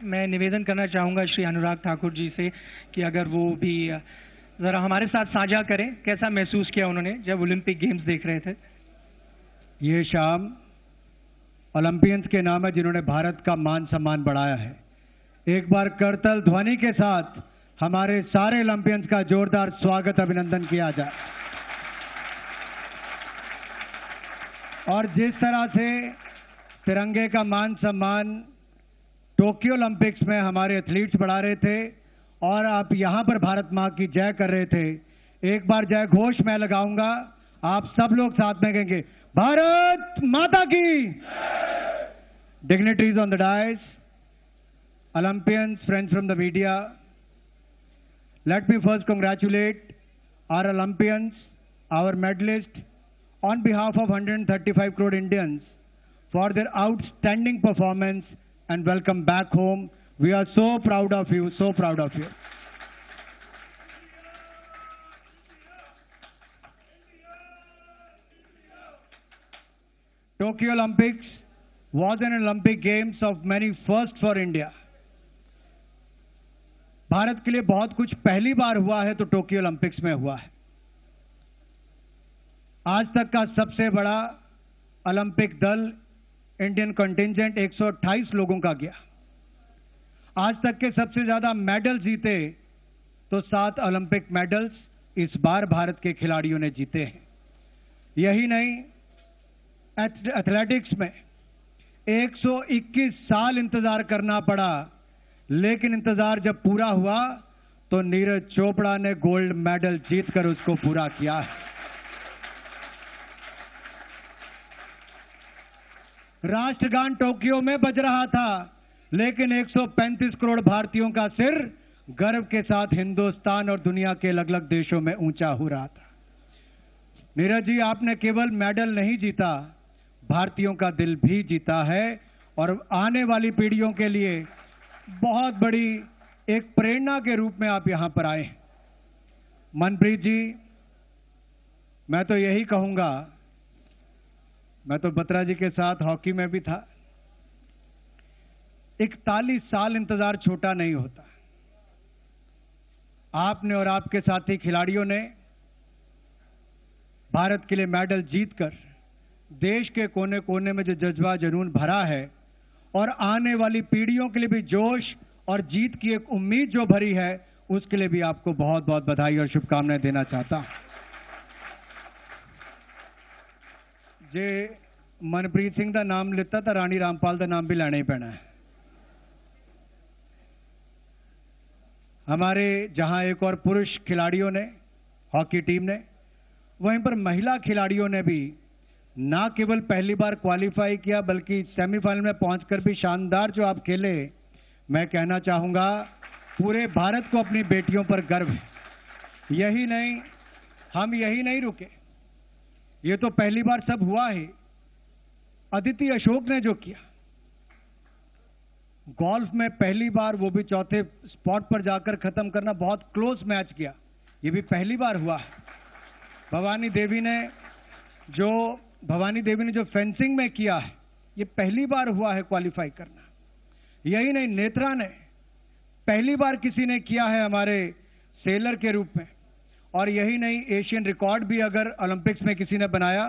मैं निवेदन करना चाहूँगा श्री अनुराग ठाकुर जी से कि अगर वो भी ज़रा हमारे साथ साझा करें कैसा महसूस किया उन्होंने जब ओलंपिक गेम्स देख रहे थे। ये शाम ओलंपियंस के नाम है जिन्होंने भारत का मान सम्मान बढ़ाया है। एक बार करतल ध्वनि के साथ हमारे सारे ओलंपियंस का जोरदार स्वागत अभिनंदन किया जाए। और जिस तरह से तिरंगे का मान सम्मान टोक्यो ओलंपिक्स में हमारे एथलीट्स बढ़ा रहे थे और आप यहां पर भारत मां की जय कर रहे थे, एक बार जय घोष मैं लगाऊंगा, आप सब लोग साथ में कहेंगे भारत माता की। Dignitaries on the dais, Olympians, friends from the media, let me first congratulate our Olympians, our medalists, on behalf of 135 crore Indians for their outstanding performance and welcome back home. We are so proud of you, so proud of you. Tokyo Olympics was an Olympic Games of many firsts for India. Bharat के लिए बहुत कुछ पहली बार हुआ है तो Tokyo Olympics में हुआ है। आज तक का सबसे बड़ा ओलंपिक दल इंडियन कंटिंजेंट 128 लोगों का गया। आज तक के सबसे ज्यादा मेडल जीते तो 7 ओलंपिक मेडल्स इस बार भारत के खिलाड़ियों ने जीते हैं। यही नहीं, एथलेटिक्स में 121 साल इंतजार करना पड़ा, लेकिन इंतजार जब पूरा हुआ तो नीरज चोपड़ा ने गोल्ड मेडल जीतकर उसको पूरा किया है। राष्ट्रगान टोक्यो में बज रहा था, लेकिन 135 करोड़ भारतीयों का सिर गर्व के साथ हिंदुस्तान और दुनिया के अलग अलग देशों में ऊंचा हो रहा था। नीरज जी, आपने केवल मेडल नहीं जीता, भारतीयों का दिल भी जीता है और आने वाली पीढ़ियों के लिए बहुत बड़ी एक प्रेरणा के रूप में आप यहां पर आए हैं। मनप्रीत जी, मैं तो यही कहूंगा, मैं तो बत्रा जी के साथ हॉकी में भी था, 41 साल इंतजार छोटा नहीं होता। आपने और आपके साथी खिलाड़ियों ने भारत के लिए मेडल जीतकर देश के कोने कोने में जो जज्बा जुनून भरा है और आने वाली पीढ़ियों के लिए भी जोश और जीत की एक उम्मीद जो भरी है, उसके लिए भी आपको बहुत बहुत बधाई और शुभकामनाएं देना चाहता हूं। जे मनप्रीत सिंह का नाम लेता तो रानी रामपाल का नाम भी लेना ही पैना है। हमारे जहां एक और पुरुष खिलाड़ियों ने, हॉकी टीम ने, वहीं पर महिला खिलाड़ियों ने भी ना केवल पहली बार क्वालिफाई किया बल्कि सेमीफाइनल में पहुंचकर भी शानदार जो आप खेले। मैं कहना चाहूंगा पूरे भारत को अपनी बेटियों पर गर्व है। यही नहीं, हम यही नहीं रुके, ये तो पहली बार सब हुआ है। अदिति अशोक ने जो किया गोल्फ में पहली बार, वो भी चौथे स्पॉट पर जाकर खत्म करना, बहुत क्लोज मैच किया, ये भी पहली बार हुआ है। भवानी देवी ने जो फेंसिंग में किया है, ये पहली बार हुआ है क्वालिफाई करना। यही नहीं, नेत्रा ने पहली बार किसी ने किया है हमारे सेलर के रूप में। और यही नहीं, एशियन रिकॉर्ड भी अगर ओलंपिक्स में किसी ने बनाया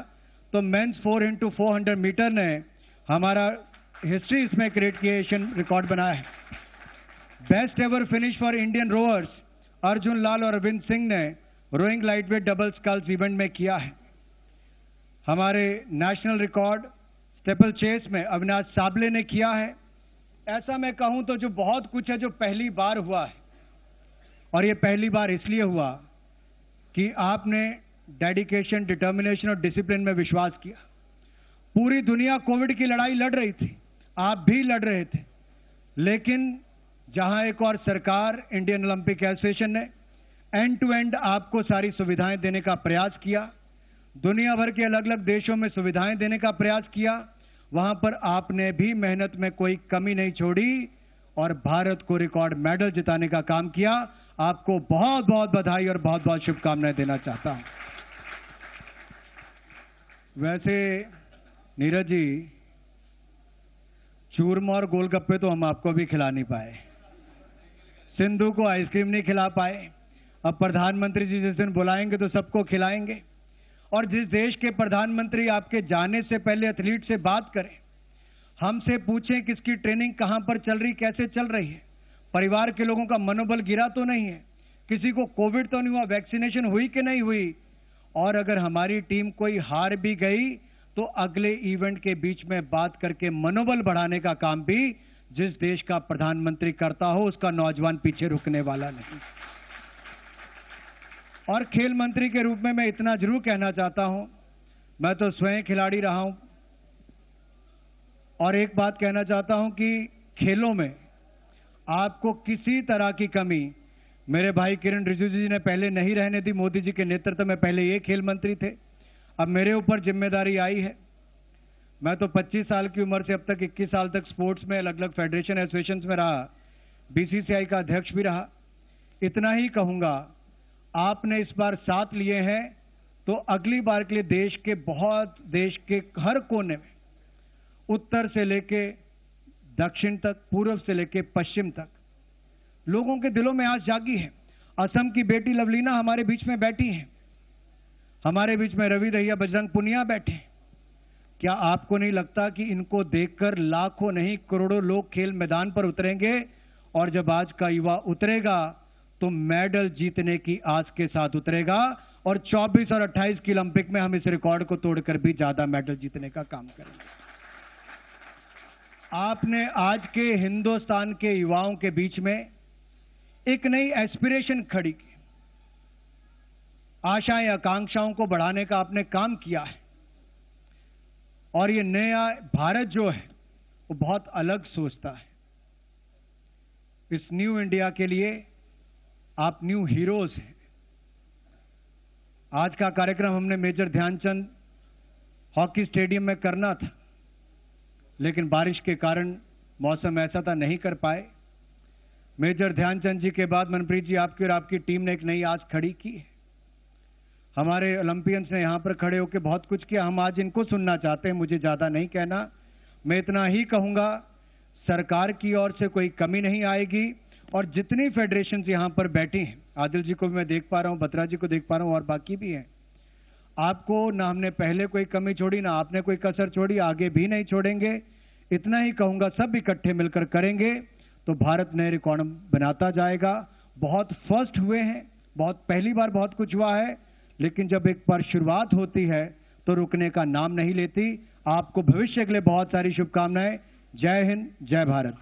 तो मेंस 4x400 मीटर ने हमारा हिस्ट्री इसमें क्रिएट किया, एशियन रिकॉर्ड बनाया है। Best ever finish for Indian rowers Arjun Lal और अरविंद सिंह ने rowing lightweight double sculls event में किया है। हमारे नेशनल रिकॉर्ड स्टेपल चेस में अविनाश साबले ने किया है। ऐसा मैं कहूं तो जो बहुत कुछ है जो पहली बार हुआ है, और ये पहली बार इसलिए हुआ कि आपने डेडिकेशन, डिटर्मिनेशन और डिसिप्लिन में विश्वास किया। पूरी दुनिया कोविड की लड़ाई लड़ रही थी, आप भी लड़ रहे थे, लेकिन जहां एक और सरकार, इंडियन ओलंपिक एसोसिएशन ने एंड टू एंड आपको सारी सुविधाएं देने का प्रयास किया, दुनिया भर के अलग अलग देशों में सुविधाएं देने का प्रयास किया, वहां पर आपने भी मेहनत में कोई कमी नहीं छोड़ी और भारत को रिकॉर्ड मेडल जिताने का काम किया। आपको बहुत बहुत बधाई और बहुत बहुत शुभकामनाएं देना चाहता हूं। वैसे नीरज जी, चूरमा और गोलगप्पे तो हम आपको भी खिला नहीं पाए, सिंधु को आइसक्रीम नहीं खिला पाए। अब प्रधानमंत्री जी जिस दिन बुलाएंगे तो सबको खिलाएंगे। और जिस देश के प्रधानमंत्री आपके जाने से पहले एथलीट से बात करें, हमसे पूछें किसकी ट्रेनिंग कहां पर चल रही, कैसे चल रही है, परिवार के लोगों का मनोबल गिरा तो नहीं है, किसी को कोविड तो नहीं हुआ, वैक्सीनेशन हुई कि नहीं हुई, और अगर हमारी टीम कोई हार भी गई तो अगले इवेंट के बीच में बात करके मनोबल बढ़ाने का काम भी जिस देश का प्रधानमंत्री करता हो उसका नौजवान पीछे रुकने वाला नहीं। और खेल मंत्री के रूप में मैं इतना जरूर कहना चाहता हूं, मैं तो स्वयं खिलाड़ी रहा हूं, और एक बात कहना चाहता हूं कि खेलों में आपको किसी तरह की कमी मेरे भाई किरण रिजिजू जी ने पहले नहीं रहने दी। मोदी जी के नेतृत्व में पहले ये खेल मंत्री थे, अब मेरे ऊपर जिम्मेदारी आई है। मैं तो 25 साल की उम्र से अब तक 21 साल तक स्पोर्ट्स में अलग अलग फेडरेशन एसोसिएशंस में रहा, बीसीसीआई का अध्यक्ष भी रहा। इतना ही कहूंगा, आपने इस बार साथ लिए हैं तो अगली बार के लिए देश के हर कोने में, उत्तर से लेके दक्षिण तक, पूर्व से लेके पश्चिम तक लोगों के दिलों में आस जागी है। असम की बेटी लवलीना हमारे बीच में बैठी हैं, हमारे बीच में रवि दहिया, बजरंग पुनिया बैठे। क्या आपको नहीं लगता कि इनको देखकर लाखों नहीं करोड़ों लोग खेल मैदान पर उतरेंगे, और जब आज का युवा उतरेगा तो मेडल जीतने की आस के साथ उतरेगा, और 24 और 28 की ओलंपिक में हम इस रिकॉर्ड को तोड़कर भी ज्यादा मेडल जीतने का काम करेंगे। आपने आज के हिंदुस्तान के युवाओं के बीच में एक नई एस्पिरेशन खड़ी की, आशाएं आकांक्षाओं को बढ़ाने का आपने काम किया है, और ये नया भारत जो है वो बहुत अलग सोचता है। इस न्यू इंडिया के लिए आप न्यू हीरोज हैं। आज का कार्यक्रम हमने मेजर ध्यानचंद हॉकी स्टेडियम में करना था, लेकिन बारिश के कारण मौसम ऐसा था नहीं कर पाए। मेजर ध्यानचंद जी के बाद मनप्रीत जी आपकी और आपकी टीम ने एक नई आस खड़ी की है। हमारे ओलंपियंस ने यहां पर खड़े होकर बहुत कुछ किया, हम आज इनको सुनना चाहते हैं, मुझे ज्यादा नहीं कहना। मैं इतना ही कहूंगा, सरकार की ओर से कोई कमी नहीं आएगी, और जितनी फेडरेशन यहां पर बैठी हैं, आदिल जी को भी मैं देख पा रहा हूं, बत्रा जी को देख पा रहा हूं, और बाकी भी हैं, आपको ना हमने पहले कोई कमी छोड़ी, ना आपने कोई कसर छोड़ी, आगे भी नहीं छोड़ेंगे। इतना ही कहूंगा, सब इकट्ठे मिलकर करेंगे तो भारत नए रिकॉर्ड बनाता जाएगा। बहुत फर्स्ट हुए हैं, बहुत पहली बार बहुत कुछ हुआ है, लेकिन जब एक बार शुरुआत होती है तो रुकने का नाम नहीं लेती। आपको भविष्य के लिए बहुत सारी शुभकामनाएं। जय हिंद, जय भारत।